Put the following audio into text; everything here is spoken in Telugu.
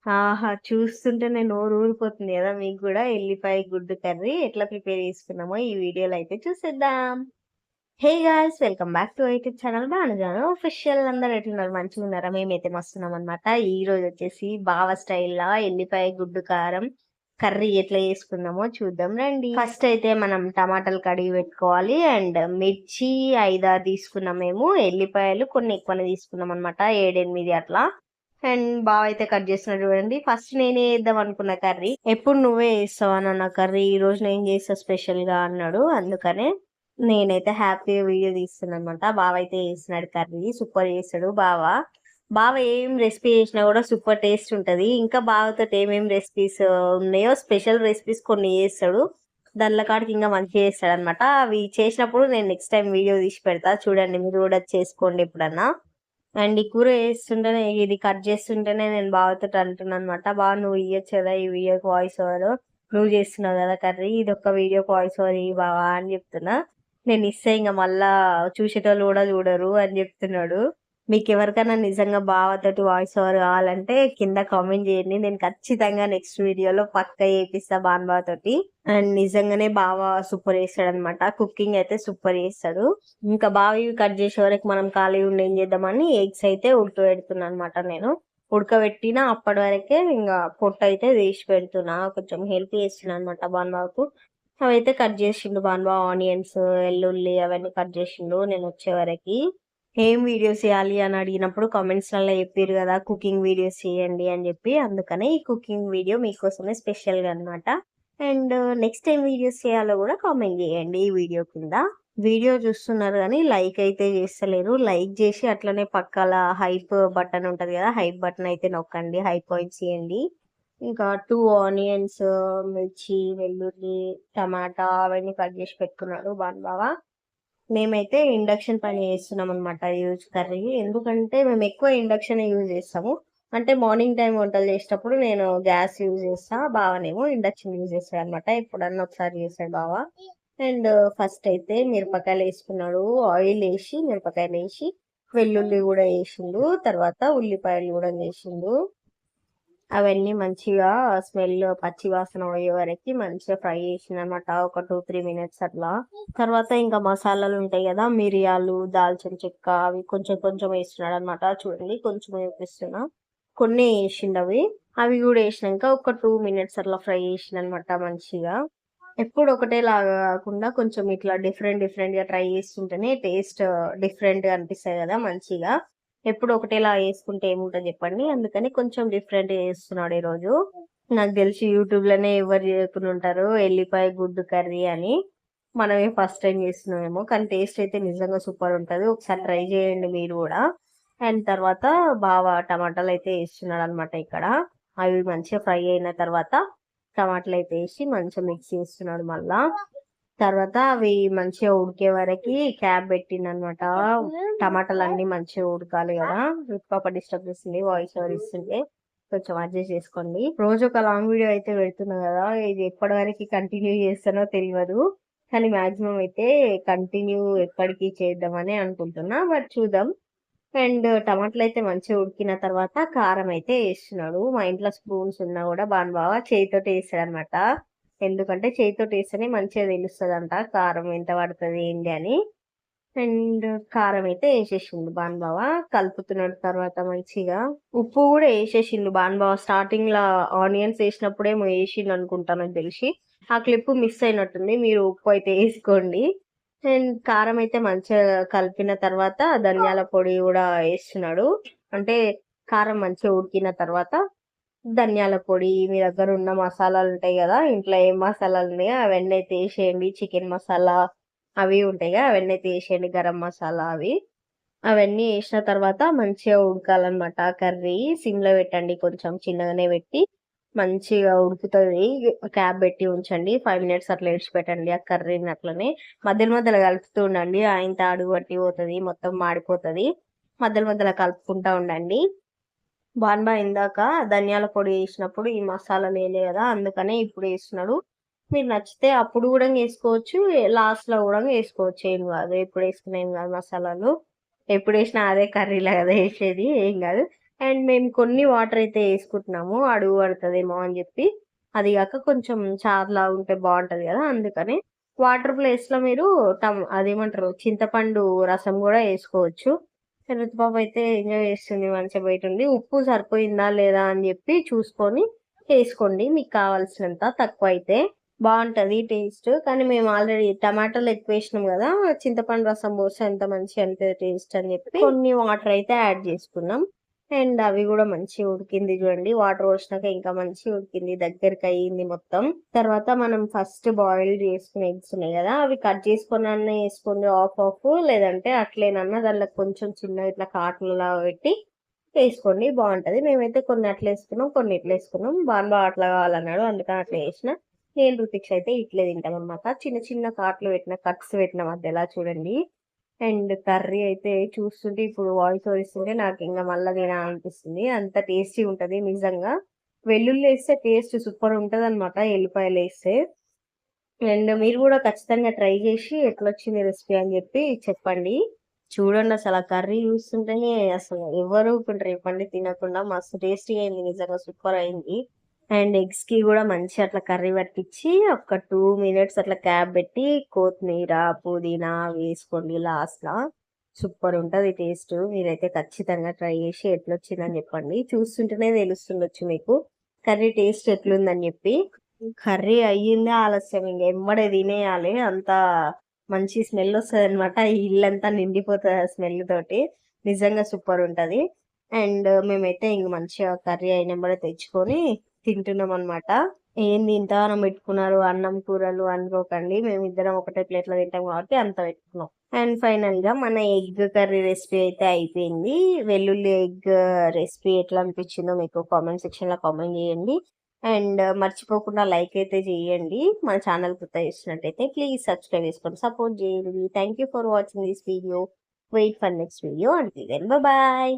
ఆహా! చూస్తుంటేనే నోరు ఊరిపోతుంది గదా! మీకు గూడా ఎల్లిపాయ గుడ్డు కర్రీ ఎట్లా ప్రిపేర్ చేసుకున్నామో ఈ వీడియోలో అయితే చూసేద్దాం. Hey guys! Welcome back to YouTube channel Banuganu official. అందరూ ఎట్లున్నారు? మంచిగున్నారా? మేమైతే మస్తున్నామనమాట. ఈరోజొచ్చేసి బావ స్టైల్‌లా ఎల్లిపాయ గుడ్డు కారం కర్రీ ఎట్లా చేసుకుందామో చూద్దాం రండి. ఫస్ట్ అయితే మనం టమాటాలు కడిగి పెట్టుకోవాలి. అండ్ మిర్చి 5, 6 తీసుకున్నాం మేము. ఎల్లిపాయలు కొన్ని ఎక్కువనే తీసుకున్నామనమాట. 7, 8 అట్లా. అండ్ బావ అయితే కట్ చేస్తున్నాడు చూడండి. ఫస్ట్ నేనే చేద్దాం అనుకున్న కర్రీ. ఎప్పుడు నువ్వే చేస్తావా నాన్న కర్రీ, ఈ రోజు నేను చేస్తా స్పెషల్ గా అన్నాడు. అందుకనే నేనైతే హ్యాపీగా వీడియో తీస్తున్నా అనమాట. బావ అయితే చేస్తున్నాడు కర్రీ. సూపర్ చేస్తాడు బావ. బావ ఏం రెసిపీ చేసినా కూడా సూపర్ టేస్ట్ ఉంటది. ఇంకా బావతోటి ఏమేం రెసిపీస్ ఉన్నాయో స్పెషల్ రెసిపీస్ కొన్ని చేస్తాడు. దానిలో కాడికి ఇంకా మంచిగా చేస్తాడు అనమాట. అవి చేసినప్పుడు నేను నెక్స్ట్ టైం వీడియో తీసి పెడతా చూడండి. మీరు కూడా చేసుకోండి ఎప్పుడన్నా. అండ్ ఈ కూర చేస్తుంటేనే ఇది కట్ చేస్తుంటేనే నేను బావతోటి అంటున్నానన్నమాట. బావ నువ్వు ఇయ్యొచ్చు కదా ఈ వీడియోకి వాయిస్ ఓవర్. నువ్వు చేస్తున్నావు కదా కర్రీ, ఇదొక్క వీడియోకి వాయిస్ ఓవర్ ఇయ్యి బావా అని చెప్తున్నా. నేను ఇస్తే ఇంక మళ్ళా చూసేటోళ్ళు కూడా చూడరు అని చెప్తున్నాడు. మీకెవరికైనా నిజంగా బావతోటి వాయిస్ ఓవర్ కావాలంటే కింద కామెంట్ చేయండి. నేను ఖచ్చితంగా నెక్స్ట్ వీడియోలో పక్కా చేపిస్తా బావతోటి. అండ్ నిజంగానే బావ సూపర్ చేస్తాడనమాట. కుకింగ్ అయితే సూపర్ చేస్తాడు. ఇంకా బాగా ఇవి కట్ చేసే వరకు మనం ఖాళీగా ఉండి ఏం చేద్దామని ఎగ్స్ అయితే ఉడకబెడుతున్నా అనమాట నేను. ఉడకబెట్టిన అప్పటి వరకే ఇంకా పొట్టు అయితే తీసి పెడుతున్నా. కొంచెం హెల్ప్ చేస్తున్నా అనమాట బాన్బాబుకు. అవైతే కట్ చేసిండు బాన్బాబు. ఆనియన్స్, ఎల్లుల్లి అవన్నీ కట్ చేసిండు నేను వచ్చే వరకి. ఏం వీడియోస్ చేయాలి అని అడిగినప్పుడు కామెంట్స్‌లలో చెప్పిర్రు గదా! కుకింగ్ వీడియోస్ చేయండి అని జెప్పి. అందుకనే ఈ కుకింగ్ వీడియో మీకోసమే స్పెషల్‌గా అన్నమాట. అండ్ నెక్స్ట్ ఏం వీడియోస్ చేయాలో గూడా కామెంట్ జేయండి ఈ వీడియో కింద. వీడియో చూస్తున్నారు గానీ లైక్ అయితే చేస్తలేరు. లైక్ జేసి అట్లనే పక్కల హైప్ బటన్ ఉంటది గదా! హైప్ బటన్ అయితే నొక్కండి. హైప్ పాయింట్స్ ఇయ్యండి. ఇంకా 2 ఆనియన్స్, మిర్చి, వెల్లుల్లి, టమాటా అవన్నీ కట్ జేసి పెట్టుకున్నాడు బావ. మేమైతే ఇండక్షన్ పైన చేస్తున్నామనమాట ఈరోజు కర్రీ. ఎందుకంటే మేమెక్కువ ఇండక్షనే యూజ్ చేస్తాము. అంటే మార్నింగ్ టైమ్ వంటలు చేసేటప్పుడు నేను గ్యాస్ యూజ్ చేస్తా. బావనేమో ఇండక్షన్ యూజ్ చేస్తాడనమాట. ఎప్పుడన్నా ఒకసారి చేస్తాడు బావ. అండ్ ఫస్ట్ అయితే మిరపకాయలేసుకున్నాడు. ఆయిలేసి, మిరపకాయలేసి, వెల్లుల్లి గూడా ఏసిండు. తర్వాత ఉల్లిపాయలు గూడా వేసిండు. అవన్నీ మంచిగా స్మెల్ పచ్చి వాసన పోయే వరకి మంచిగా ఫ్రై చేసిందనమాట. ఒక 2, 3 మినిట్స్ అట్లా. తర్వాత ఇంకా మసాలాలు ఉంటాయి కదా! మిరియాలు, దాల్చిన చెక్క అవి కొంచెం కొంచెం ఏస్తున్నాడనమాట. చూడండి కొంచెం చూపిస్తున్నా. కొన్ని ఏసిండవి. అవి గూడా ఏసినంక ఒక 2 మినిట్స్ అట్లా ఫ్రై చేసిండనమాట మంచిగా. ఎప్పుడు ఒకటేలాగా కాకుండా కొంచెం ఇట్లా డిఫరెంట్ డిఫరెంట్‌గా ట్రై చేస్తుంటేనే టేస్ట్ డిఫరెంట్‌గా అనిపిస్తాయి గదా! మంచిగా. ఎప్పుడు ఒకటేలా యేసుకుంటే ఏముంటది జెప్పండి. అందుకని కొంచెం డిఫరెంట్‌గా చేస్తున్నాడు ఈరోజు. నాకు తెలిసి యూట్యూబ్‌లోనే ఎవరు చేయకుండుంటారు ఎల్లిపాయ గుడ్డు కర్రీ అని. మనమే ఫస్ట్ టైమ్ చేస్తున్నామేమో. కానీ టేస్ట్ అయితే నిజంగా సూపర్ ఉంటది. ఒకసారి ట్రై చేయండి మీరు గూడా. అండ్ తర్వాత బావ టమాటాలైతే ఏస్తున్నాడనమాట ఇక్కడ. అవి మంచిగా ఫ్రై అయిన తర్వాత టమాటాలైతే ఏసి మంచిగా మిక్స్ చేస్తున్నాడు మళ్ళా. తర్వాత అవి మంచిగా ఉడికే వరకి క్యాప్ పెట్టిండనమాట. టమాటాలన్నీ మంచిగా ఉడకాలి గదా! పాప డిస్టర్బ్ చేస్తుంది వాయిస్ ఓవర్ ఇస్తుంటే. కొంచెం అడ్జస్ట్ చేసుకోండి. రోజు ఒక లాంగ్ వీడియో అయితే పెడుతున్నా గదా! ఇది ఎప్పటి వరకి కంటిన్యూ చేస్తానో తెలవదు. కానీ మాక్సిమం అయితే కంటిన్యూ ఎప్పటికి చేద్దామని అనుకుంటున్నా. బట్ చూద్దాం. అండ్ టమాటాలైతే మంచిగా ఉడికిన తర్వాత కారం అయితే ఏస్తున్నాడు. మా ఇంట్లో స్పూన్స్ ఉన్నా గూడా బావ చేయితోటి ఏస్తాడనమాట. ఎందుకంటే చేయితోటి ఏస్తేనే మంచిగా తెలుస్తదంట కారం ఎంత పడతది ఏంది అని. అండ్ కారం అయితే ఏసేసిండు బావ. కలుపుతున్నాడు తర్వాత మంచిగా. ఉప్పు గూడా ఏసేసిండు బావ. స్టార్టింగ్‌ల ఆనియన్స్ ఏసినప్పుడేమో ఏసిండనుకుంటా నాకు తెలిసి. ఆ క్లిప్ మిస్ అయినట్టుంది. మీరు ఉప్పు అయితే ఏసుకోండి. అండ్ కారం అయితే మంచిగా కలిపిన తర్వాత ధనియాల పొడి గూడా ఏస్తున్నాడు. అంటే కారం మంచిగా ఉడికిన తర్వాత ధనియాల పొడి, మీ దగ్గర ఉన్న మసాలాలుంటాయి గదా! ఇంట్లో ఏం మసాలాలున్నాయో అవన్నీ అయితే ఏసేయండి. చికెన్ మసాలా అవి ఉంటాయి గదా! అవన్నీ అయితే ఏసేయండి. గరం మసాలా అవి. అవన్నీ ఏసిన తర్వాత మంచిగా ఉడకాలనమాట కర్రీ. సిమ్‌లో పెట్టండి కొంచెం చిన్నగానే పెట్టి. మంచిగా ఉడుకుతది. క్యాప్ పెట్టి ఉంచండి. 5 మినిట్స్ అట్లా ఇడిచిపెట్టండి ఆ కర్రీని అట్లనే. మధ్యలో మధ్యలో కలుపుతూ ఉండండి. ఆయింత అడుగు పట్టి పోతది. మొత్తం మాడిపోతది. మధ్యలో మధ్యలో కలుపుకుంటా ఉండండి. ఇందాక ధనియాల పొడి ఏసినప్పుడు ఈ మసాలాలేయలే గదా! అందుకనే ఇప్పుడు ఏస్తున్నాడు. మీరు నచ్చితే అప్పుడు గూడా ఏసుకోవచ్చు. లాస్ట్‌లో గూడా ఏసుకోవచ్చు. ఏం గాదు. ఎప్పుడేసుకున్నా ఏం గాదు మసాలాలు. ఎప్పుడేసినా అదే కర్రీలో గదా ఏసేది. ఏం గాదు. అండ్ మేము కొన్ని వాటర్ అయితే వేసుకుంటున్నాము అడుగు పడుతుందేమో అని చెప్పి. అది కాక కొంచెం చారులా ఉంటే బాగుంటది కదా, అందుకని వాటర్ ప్లేస్ లో మీరు అదేమంటారు చింతపండు రసం కూడా వేసుకోవచ్చు. రుతుపాప అయితే ఎంజాయ్ చేస్తుంది మంచిగా బయట ఉండి. ఉప్పు సరిపోయిందా లేదా అని చెప్పి చూసుకొని వేసుకోండి, మీకు కావాల్సినంత. తక్కువ అయితే బాగుంటది టేస్ట్. కానీ మేము ఆల్రెడీ టమాటాలు ఎక్కువ వేసినాం కదా, చింతపండు రసం పోస్తే ఎంత మంచిగా అనిపిస్తుంది టేస్ట్ అని చెప్పి కొన్ని వాటర్ అయితే యాడ్ చేసుకున్నాం. అండ్ అవి కూడా మంచిగా ఉడికింది చూడండి. వాటర్ పోసినాక ఇంకా మంచిగా ఉడికింది, దగ్గరికి అయ్యింది మొత్తం. తర్వాత మనం ఫస్ట్ బాయిల్ చేసుకునే ఎగ్స్ ఉన్నాయి కదా, అవి కట్ చేసుకొని అన్న వేసుకుంది ఆఫ్ ఆఫ్, లేదంటే అట్లేనన్నా దానిలో కొంచెం చిన్న ఇట్లా కాట్లలా పెట్టి వేసుకోండి, బాగుంటది. మేమైతే కొన్ని అట్లా వేసుకున్నాం, కొన్ని ఇట్లా వేసుకున్నాం. బాగా అట్లా కావాలన్నాడు, అందుకని అట్లా వేసిన. నేను రుతిక్స్ అయితే ఇట్లే తింటాం అనమాట. చిన్న చిన్న కాట్లు పెట్టిన కట్స్ పెట్టిన మధ్యలా చూడండి. అండ్ కర్రీ అయితే చూస్తుంటే ఇప్పుడు వాయిస్ ఇస్తుంటే నాకు ఇంకా మళ్ళీ తినాలనిపిస్తుంది, అంత టేస్టీ ఉంటది నిజంగా. వెల్లుల్లి వేస్తే టేస్ట్ సూపర్ ఉంటది అనమాట, ఎల్లిపాయలు వేస్తే. అండ్ మీరు కూడా ఖచ్చితంగా ట్రై చేసి ఎట్లొచ్చింది రెసిపీ అని చెప్పి చెప్పండి. చూడండి అసలు ఆ కర్రీ చూస్తుంటేనే అసలు ఎవరు ఊరుకుంటారు చెప్పండి తినకుండా. మస్తు టేస్టీ అయింది నిజంగా, సూపర్ అయింది. అండ్ ఎగ్స్ కి కూడా మంచి అట్లా కర్రీ పట్టించి ఒక 2 minutes అట్లా క్యాప్ పెట్టి కొత్తిమీర పుదీనా వేసుకోండి లాస్ట్ లా. సూపర్ ఉంటది టేస్ట్. మీరైతే ఖచ్చితంగా ట్రై చేసి ఎట్లొచ్చిందని చెప్పండి. చూస్తుంటేనే తెలుస్తుండొచ్చు మీకు కర్రీ టేస్ట్ ఎట్లుందని చెప్పి. కర్రీ అయ్యిందే ఆలస్యం, ఇంక ఎమ్మడే తినేయాలి. అంత మంచి స్మెల్ వస్తుంది అనమాట, ఈ ఇల్లంతా నిండిపోతుంది ఆ స్మెల్ తోటి. నిజంగా సూపర్ ఉంటది. అండ్ మేమైతే ఇంక మంచిగా కర్రీ అయినమ్మడే తెచ్చుకొని తింటున్నాం అనమాట. ఏంది ఇంతగానం పెట్టుకున్నారు అన్నం కూరలు అనుకోకండి, మేమిద్దరం ఒకటే ప్లేట్ లో తింటాం కాబట్టి అంత పెట్టుకున్నాం. అండ్ ఫైనల్ గా మన ఎగ్ కర్రీ రెసిపీ అయితే అయిపోయింది. వెల్లుల్లి ఎగ్ రెసిపీ ఎట్లా అనిపించిందో మీకు కామెంట్ సెక్షన్ లో కామెంట్ చేయండి. అండ్ మర్చిపోకుండా లైక్ అయితే చేయండి. మన ఛానల్ కొత్త చేసినట్టయితే ప్లీజ్ సబ్స్క్రైబ్ చేసుకొని సపోర్ట్ చేయండి. Thank you for watching this video. Wait for next video. Until then bye.